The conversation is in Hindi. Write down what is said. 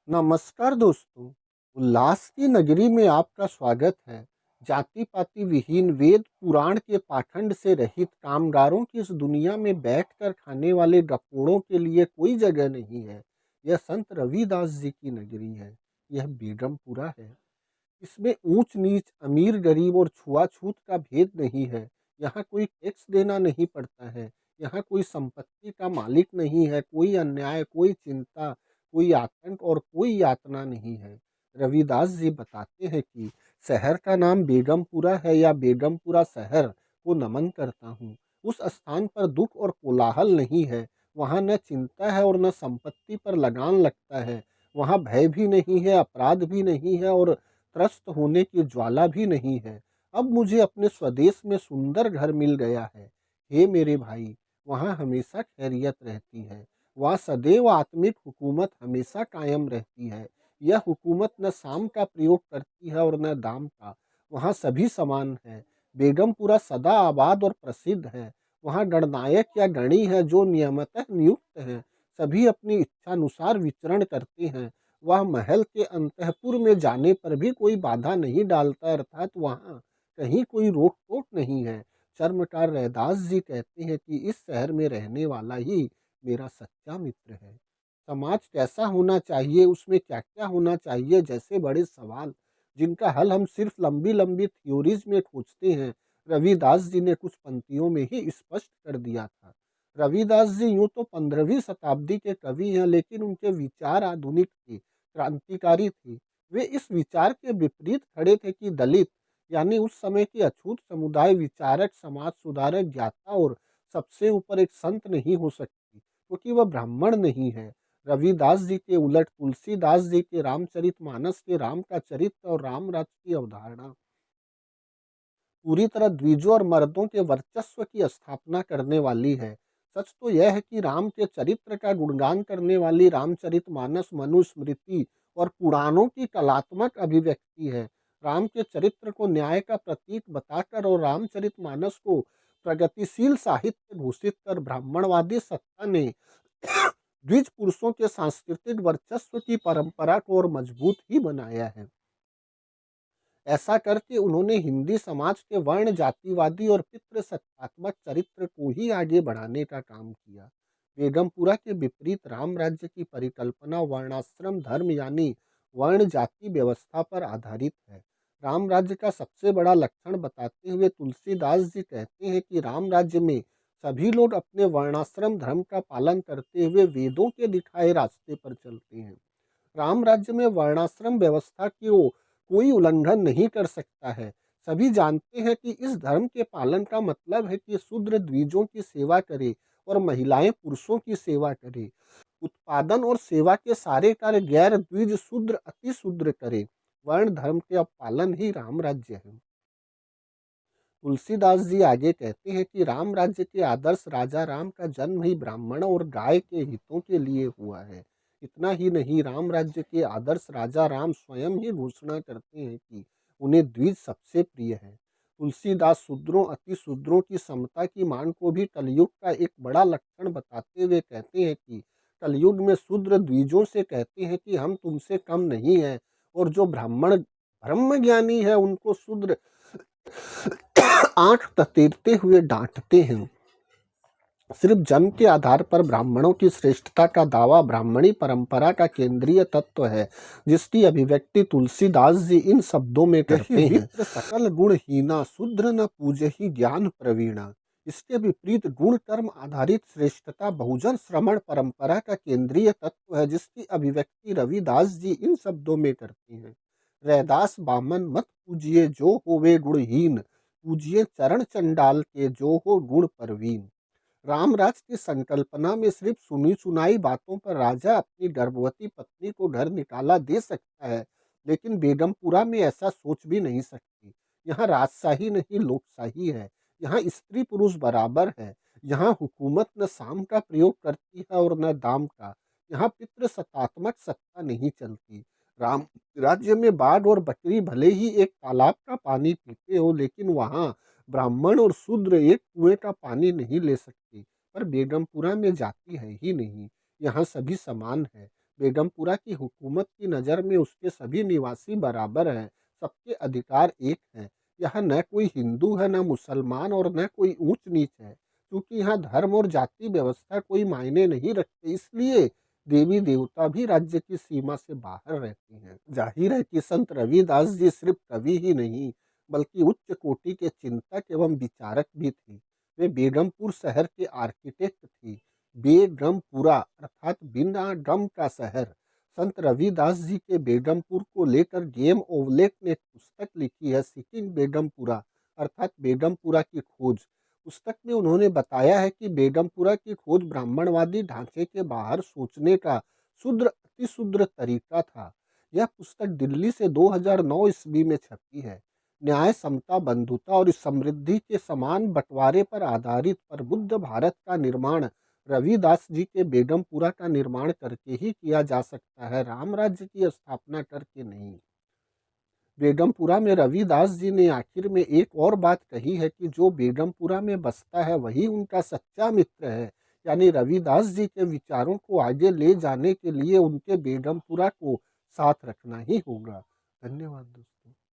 नमस्कार दोस्तों। उल्लास की नगरी में आपका स्वागत है। जाति पाति विहीन वेद पुराण के पाखंड से रहित कामगारों की इस दुनिया में बैठकर खाने वाले गपोड़ों के लिए कोई जगह नहीं है। यह संत रविदास जी की नगरी है। यह बेगमपुरा है। इसमें ऊंच नीच, अमीर गरीब और छुआछूत का भेद नहीं है। यहाँ कोई टैक्स देना नहीं पड़ता है। यहाँ कोई संपत्ति का मालिक नहीं है। कोई अन्याय, कोई चिंता, कोई आतंक और कोई यातना नहीं है। रविदास जी बताते हैं कि शहर का नाम बेगमपुरा है या बेगमपुरा शहर को नमन करता हूँ। उस स्थान पर दुख और कोलाहल नहीं है। वहाँ न चिंता है और न संपत्ति पर लगान लगता है। वहाँ भय भी नहीं है, अपराध भी नहीं है और त्रस्त होने की ज्वाला भी नहीं है। अब मुझे अपने स्वदेश में सुंदर घर मिल गया है। हे मेरे भाई, वहाँ हमेशा खैरियत रहती है। वहाँ सदैव आत्मिक हुकूमत हमेशा कायम रहती है। यह हुकूमत न साम का प्रयोग करती है और न दाम का। वहाँ सभी समान है। बेगमपुरा सदा आबाद और प्रसिद्ध है। वहाँ गणनायक या गणी है जो नियमतः नियुक्त हैं। सभी अपनी इच्छानुसार विचरण करते हैं। वह महल के अंतःपुर में जाने पर भी कोई बाधा नहीं डालता, अर्थात वहाँ कहीं कोई रोक टोक नहीं है। चर्मकार रैदास जी कहते हैं कि इस शहर में रहने वाला ही मेरा सच्चा मित्र है। समाज कैसा होना चाहिए, उसमें क्या क्या होना चाहिए, जैसे बड़े सवाल जिनका हल हम सिर्फ लंबी लंबी थ्योरीज में खोजते हैं, रविदास जी ने कुछ पंक्तियों में ही स्पष्ट कर दिया था। रविदास जी यूं तो 15वीं शताब्दी के कवि हैं, लेकिन उनके विचार आधुनिक थे, क्रांतिकारी थे। वे इस विचार के विपरीत खड़े थे कि दलित यानी उस समय के अछूत समुदाय विचारक, समाज सुधारक, ज्ञाता और सबसे ऊपर एक संत नहीं हो सकती, क्योंकि वह ब्राह्मण नहीं है। रविदास जी के उलट तुलसीदास जी के रामचरितमानस के राम का चरित्र और राम राज्य की अवधारणा पूरी तरह द्विजों और मर्दों के वर्चस्व की स्थापना करने वाली है। सच तो यह है कि राम के चरित्र का गुणगान करने वाली रामचरितमानस मनुस्मृति और पुराणों की कलात्मक अभिव्यक्ति है। राम के चरित्र को न्याय का प्रतीक बताकर और रामचरितमानस को प्रगतिशील साहित्य घोषित कर ब्राह्मणवादी सत्ता ने द्विज पुरुषों के सांस्कृतिक वर्चस्व की परंपरा को और मजबूत ही बनाया है। ऐसा करके उन्होंने हिंदी समाज के वर्ण जातिवादी और पितृ सत्तात्मक चरित्र को ही आगे बढ़ाने का काम किया। बेगमपुरा के विपरीत राम राज्य की परिकल्पना वर्णाश्रम धर्म यानी वर्ण जाति व्यवस्था पर आधारित है। राम राज्य का सबसे बड़ा लक्षण बताते हुए तुलसीदास जी कहते हैं कि राम राज्य में सभी लोग अपने वर्णाश्रम धर्म का पालन करते हुए वेदों के दिखाए रास्ते पर चलते हैं। राम राज्य में वर्णाश्रम व्यवस्था की कोई उल्लंघन नहीं कर सकता है। सभी जानते हैं कि इस धर्म के पालन का मतलब है कि शूद्र द्विजों की सेवा करे और महिलाएं पुरुषों की सेवा करे। उत्पादन और सेवा के सारे कार्य गैर द्विज शूद्र अति शूद्र करे। वर्ण धर्म के पालन ही राम राज्य है। तुलसीदास जी आगे कहते हैं कि राम राज्य के आदर्श राजा राम का जन्म ही ब्राह्मणों और गाय के हितों के लिए हुआ है। इतना ही नहीं, राम राज्य के आदर्श राजा राम स्वयं ही घोषणा करते हैं कि उन्हें द्विज सबसे प्रिय है। तुलसीदास शूद्रों अति शूद्रों की समता की मांग को भी कलयुग का एक बड़ा लक्षण बताते हुए कहते हैं कि कलयुग में शूद्र द्विजों से कहते हैं कि हम तुमसे कम नहीं है, और जो ब्राह्मण ब्रह्म ज्ञानी है उनको शूद्र आंख ततेरते हुए डांटते हैं। सिर्फ जन्म के आधार पर ब्राह्मणों की श्रेष्ठता का दावा ब्राह्मणी परंपरा का केंद्रीय तत्व है, जिसकी अभिव्यक्ति तुलसीदास जी इन शब्दों में करते हैं। सकल गुणहीना शूद्र न पूजहि ज्ञान प्रवीणा। इसके विपरीत गुण कर्म आधारित श्रेष्ठता बहुजन श्रमण परंपरा का केंद्रीय तत्व है, जिसकी अभिव्यक्ति रविदास जी इन शब्दों में करते हैं। रैदास बामन मत पूजिए जो होवे गुणहीन, पूजिए चरण चंडाल के जो हो गुण परवीन। रामराज की संकल्पना में सिर्फ सुनी सुनाई बातों पर राजा अपनी गर्भवती पत्नी को घर निकाला दे सकता है, लेकिन बेगमपुरा में ऐसा सोच भी नहीं सकती। यहाँ राजशाही नहीं, लोकशाही है। यहाँ स्त्री पुरुष बराबर है। यहाँ हुकूमत न साम का प्रयोग करती है और न दाम का। यहाँ पितृ सत्तात्मक सत्ता नहीं चलती। राम राज्य में बाघ और बकरी भले ही एक तालाब का पानी पीते हो, लेकिन वहाँ ब्राह्मण और शूद्र एक कुएं का पानी नहीं ले सकते। पर बेगमपुरा में जाति है ही नहीं। यहाँ सभी समान है। बेगमपुरा की हुकूमत की नज़र में उसके सभी निवासी बराबर हैं, सबके अधिकार एक हैं। यहाँ न कोई हिंदू है, न मुसलमान और न कोई ऊंच-नीच है। क्योंकि यहाँ धर्म और जाति व्यवस्था कोई मायने नहीं रखते, इसलिए देवी-देवता भी राज्य की सीमा से बाहर रहते हैं। जाहिर है कि संत रविदास जी सिर्फ कवि ही नहीं, बल्कि उच्च कोटि के चिंतक एवं विचारक भी थे। वे बेगमपुर शहर के आर्किटेक्ट थे। बेगमपुरा अर्थात बिना ड्रम का शहर। संत रविदास जी के बेगमपुर को लेकर गेम ओवलेट ने एक पुस्तक लिखी है, सीकिंग बेगमपुरा अर्थात बेगमपुरा की खोज। पुस्तक में उन्होंने बताया है कि बेगमपुरा की खोज ब्राह्मणवादी ढांचे के बाहर सोचने का अतिशुद्र तरीका था। यह पुस्तक दिल्ली से 2009 ईस्वी में छपी है। न्याय, समता, बंधुता और समृद्धि के समान बंटवारे पर आधारित प्रबुद्ध भारत का निर्माण रविदास जी के बेगमपुरा का निर्माण करके ही किया जा सकता है, राम राज्य की स्थापना करके नहीं। बेगमपुरा में रविदास जी ने आखिर में एक और बात कही है कि जो बेगमपुरा में बसता है वही उनका सच्चा मित्र है। यानी रविदास जी के विचारों को आगे ले जाने के लिए उनके बेगमपुरा को साथ रखना ही होगा। धन्यवाद दोस्तों।